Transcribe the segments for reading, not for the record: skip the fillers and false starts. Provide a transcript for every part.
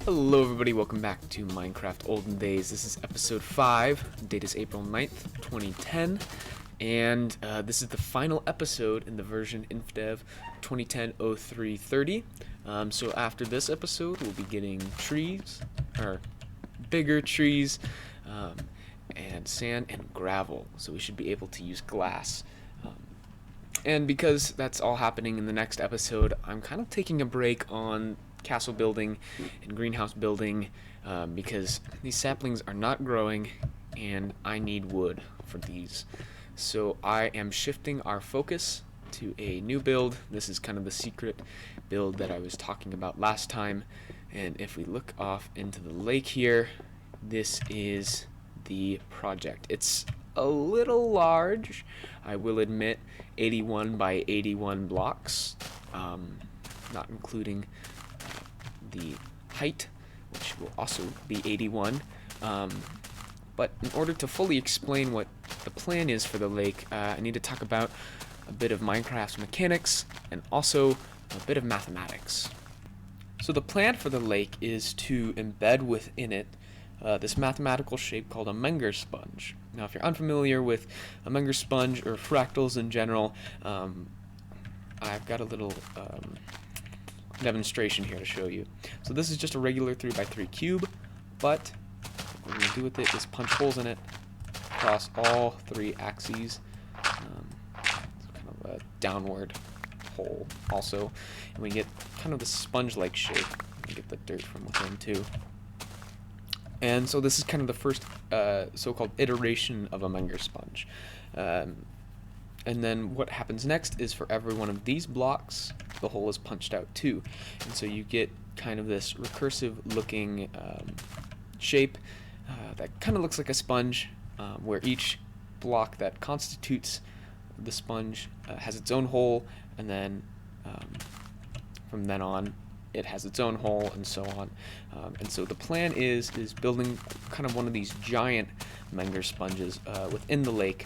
Hello everybody, welcome back to Minecraft Olden Days. This is episode 5, the date is April 9th, 2010, and this is the final episode in the version Infdev 2010-0330. So after this episode, we'll be getting trees, or bigger trees, and sand and gravel, so we should be able to use glass. And because that's all happening in the next episode, I'm kind of taking a break on castle building and greenhouse building because these saplings are not growing and I need wood for these. So I am shifting our focus to a new build. This is kind of the secret build that I was talking about last time, and if we look off into the lake here, this is the project. It's a little large, I will admit, 81 by 81 blocks, not including the height, which will also be 81. But in order to fully explain what the plan is for the lake, I need to talk about a bit of Minecraft's mechanics and also a bit of mathematics. So the plan for the lake is to embed within it this mathematical shape called a Menger sponge. Now, if you're unfamiliar with a Menger sponge or fractals in general, I've got a little demonstration here to show you. So this is just a regular 3x3 cube, but what we're going to do with it is punch holes in it across all three axes. It's kind of a downward hole also, and we get kind of the sponge-like shape. We get the dirt from within too. And so this is kind of the first so-called iteration of a Menger sponge. And then what happens next is for every one of these blocks, the hole is punched out too. And so you get kind of this recursive looking shape that kind of looks like a sponge, where each block that constitutes the sponge has its own hole, and then from then on it has its own hole, and so on. And so the plan is building kind of one of these giant Menger sponges within the lake.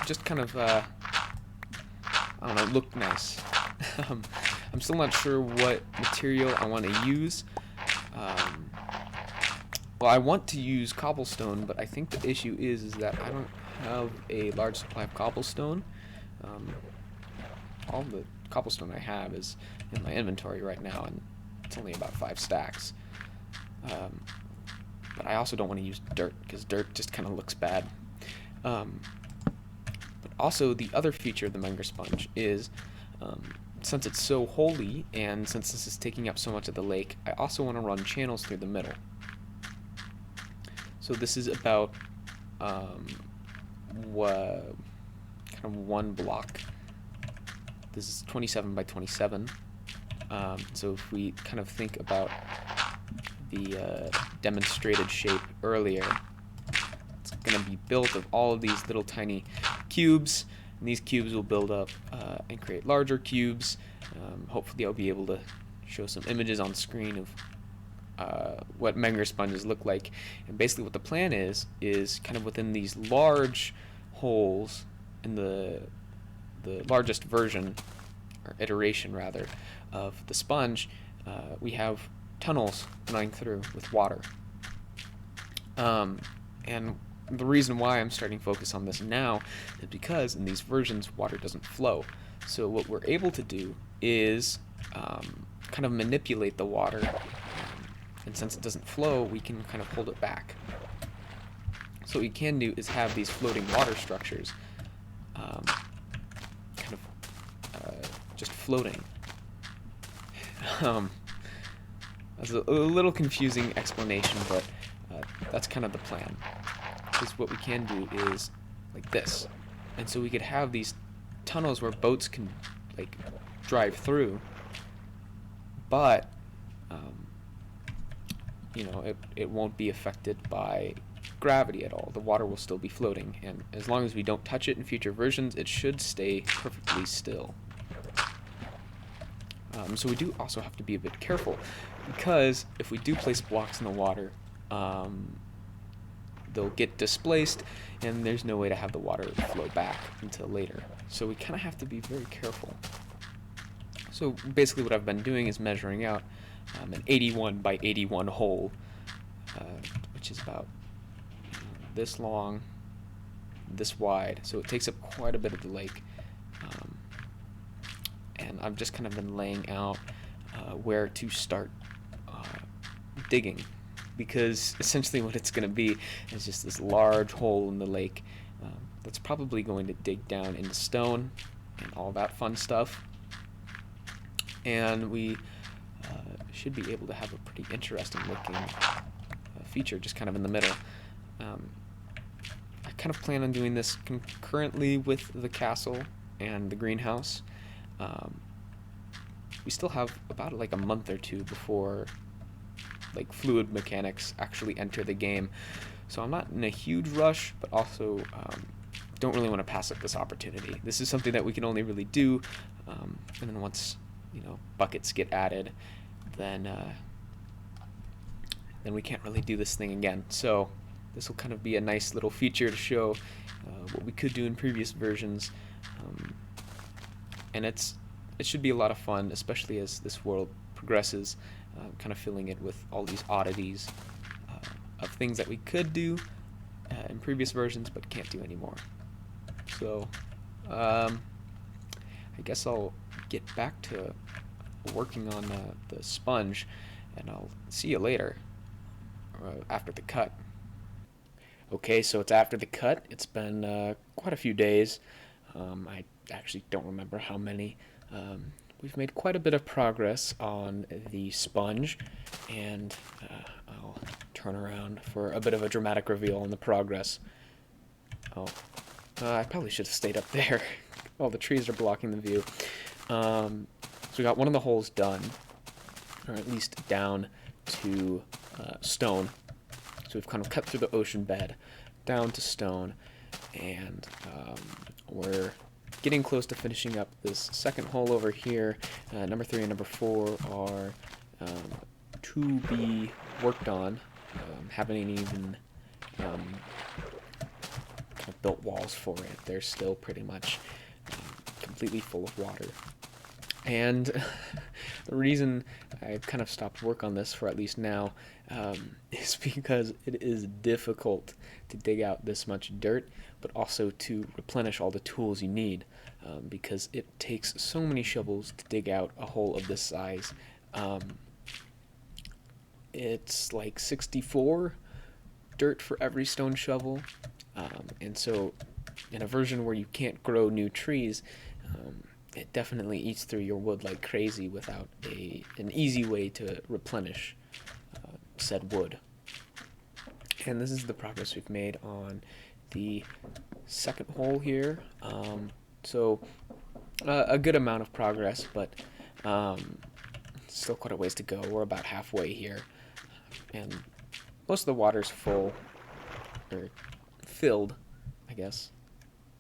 Just kind of, I don't know, look nice. I'm still not sure what material I want to use. Well, I want to use cobblestone, but I think the issue is that I don't have a large supply of cobblestone. All the cobblestone I have is in my inventory right now, and it's only about 5 stacks. But I also don't want to use dirt, because dirt just kind of looks bad. But also, the other feature of the Menger sponge is, since it's so holy, and since this is taking up so much of the lake, I also want to run channels through the middle. So this is about kind of one block. This is 27 by 27. So if we kind of think about the demonstrated shape earlier, it's going to be built of all of these little tiny cubes, and these cubes will build up and create larger cubes. Hopefully I'll be able to show some images on screen of what Menger sponges look like. And basically what the plan is kind of within these large holes in the largest version, or iteration rather, of the sponge, we have tunnels running through with water. And the reason why I'm starting to focus on this now is because in these versions water doesn't flow. So what we're able to do is kind of manipulate the water, and since it doesn't flow, we can kind of hold it back. So what we can do is have these floating water structures kind of just floating. That's a little confusing explanation, but that's kind of the plan. Because what we can do is like this, and so we could have these tunnels where boats can like drive through, but you know, it won't be affected by gravity at all. The water will still be floating, and as long as we don't touch it in future versions, it should stay perfectly still. So we do also have to be a bit careful, because if we do place blocks in the water, they'll get displaced, and there's no way to have the water flow back until later. So we kind of have to be very careful. So So basically what I've been doing is measuring out an 81 by 81 hole, which is about this long, this wide, so it takes up quite a bit of the lake. And I've just kind of been laying out where to start digging, because essentially what it's going to be is just this large hole in the lake that's probably going to dig down into stone and all that fun stuff. And we should be able to have a pretty interesting looking feature just kind of in the middle. I kind of plan on doing this concurrently with the castle and the greenhouse. We still have about like a month or two before like fluid mechanics actually enter the game, so I'm not in a huge rush, but also don't really want to pass up this opportunity. This is something that we can only really do, and then once buckets get added, then we can't really do this thing again. So this will kind of be a nice little feature to show what we could do in previous versions, and it should be a lot of fun, especially as this world progresses, kind of filling it with all these oddities of things that we could do in previous versions but can't do anymore. So I guess I'll get back to working on the sponge, and I'll see you later after the cut. Okay, so it's after the cut. It's been quite a few days. I actually don't remember how many. We've made quite a bit of progress on the sponge, and I'll turn around for a bit of a dramatic reveal on the progress. Oh, I probably should have stayed up there. All the trees are blocking the view. So we got one of the holes done, or at least down to stone. So we've kind of cut through the ocean bed down to stone, and we're getting close to finishing up this second hole over here. Number 3 and number 4 are to be worked on. Haven't even kind of built walls for it. They're still pretty much completely full of water. And the reason I've kind of stopped work on this for at least now is because it is difficult to dig out this much dirt, but also to replenish all the tools you need, because it takes so many shovels to dig out a hole of this size. It's like 64 dirt for every stone shovel, and so in a version where you can't grow new trees, it definitely eats through your wood like crazy without an easy way to replenish said wood. And this is the progress we've made on the second hole here. So a good amount of progress, but still quite a ways to go. We're about halfway here, and most of the water's full, or filled, I guess.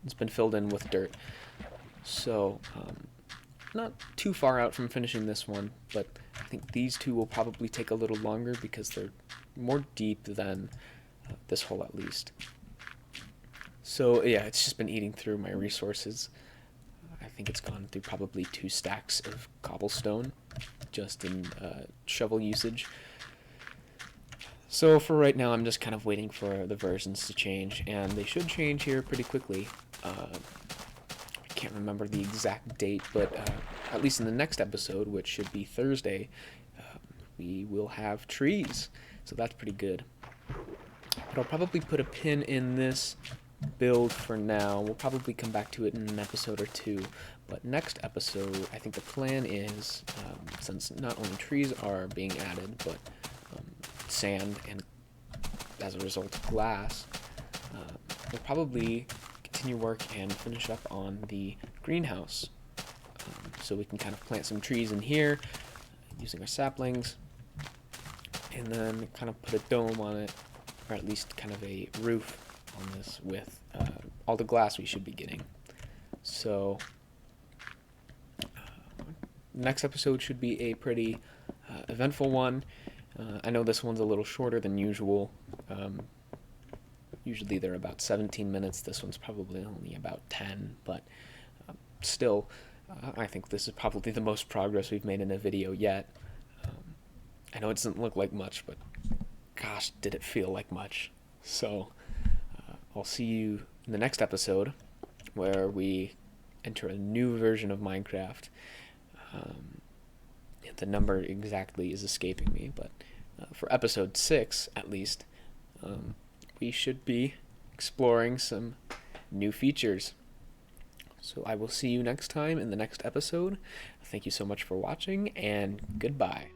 It's been filled in with dirt. So, not too far out from finishing this one, but I think these two will probably take a little longer because they're more deep than this hole at least. So yeah, it's just been eating through my resources. I think it's gone through probably 2 stacks of cobblestone just in shovel usage. So for right now, I'm just kind of waiting for the versions to change, and they should change here pretty quickly. I can't remember the exact date, but at least in the next episode, which should be Thursday, we will have trees, so that's pretty good. But I'll probably put a pin in this build for now. We'll probably come back to it in an episode or 2, but next episode, I think the plan is, since not only trees are being added, but sand and as a result glass, we'll probably continue work and finish up on the greenhouse, so we can kind of plant some trees in here using our saplings, and then kind of put a dome on it, or at least kind of a roof on this with all the glass we should be getting. So next episode should be a pretty eventful one. I know this one's a little shorter than usual. Usually they're about 17 minutes. This one's probably only about 10, but still, I think this is probably the most progress we've made in a video yet. I know it doesn't look like much, but gosh, did it feel like much. So I'll see you in the next episode where we enter a new version of Minecraft. The number exactly is escaping me, but for episode 6 at least, we should be exploring some new features. So I will see you next time in the next episode. Thank you so much for watching, and goodbye.